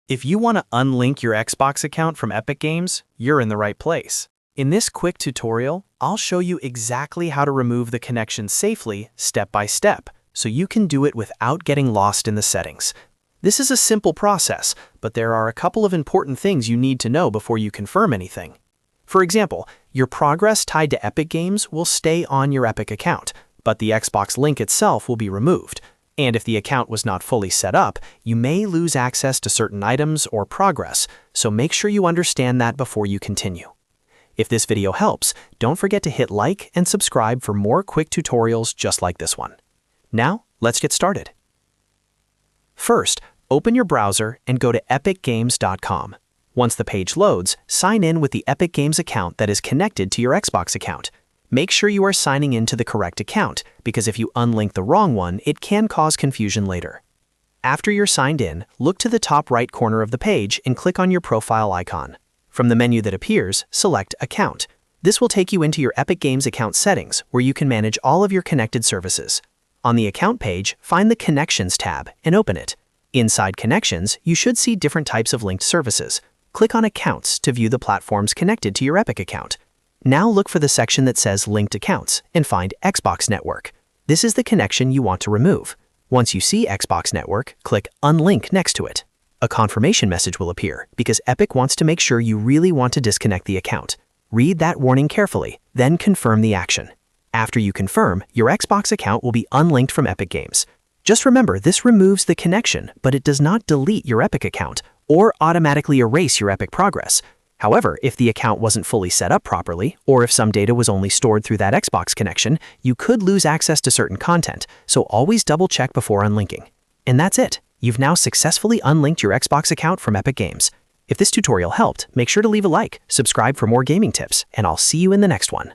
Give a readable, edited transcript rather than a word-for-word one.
If you want to unlink your Xbox account from Epic Games, you're in the right place. In this quick tutorial, I'll show you exactly how to remove the connection safely, step by step, so you can do it without getting lost in the settings. This is a simple process, but there are a couple of important things you need to know before you confirm anything. For example, your progress tied to Epic Games will stay on your Epic account, but the Xbox link itself will be removed. And if the account was not fully set up, you may lose access to certain items or progress, so make sure you understand that before you continue. If this video helps, don't forget to hit like and subscribe for more quick tutorials just like this one. Now, let's get started. First, open your browser and go to epicgames.com. Once the page loads, sign in with the Epic Games account that is connected to your Xbox account. Make sure you are signing in to the correct account, because if you unlink the wrong one, it can cause confusion later. After you're signed in, look to the top right corner of the page and click on your profile icon. From the menu that appears, select Account. This will take you into your Epic Games account settings, where you can manage all of your connected services. On the Account page, find the Connections tab and open it. Inside Connections, you should see different types of linked services. Click on Accounts to view the platforms connected to your Epic account. Now look for the section that says Linked Accounts and find Xbox Network. This is the connection you want to remove. Once you see Xbox Network, click Unlink next to it. A confirmation message will appear because Epic wants to make sure you really want to disconnect the account. Read that warning carefully, then confirm the action. After you confirm, your Xbox account will be unlinked from Epic Games. Just remember, this removes the connection, but it does not delete your Epic account or automatically erase your Epic progress. However, if the account wasn't fully set up properly, or if some data was only stored through that Xbox connection, you could lose access to certain content, so always double-check before unlinking. And that's it. You've now successfully unlinked your Xbox account from Epic Games. If this tutorial helped, make sure to leave a like, subscribe for more gaming tips, and I'll see you in the next one.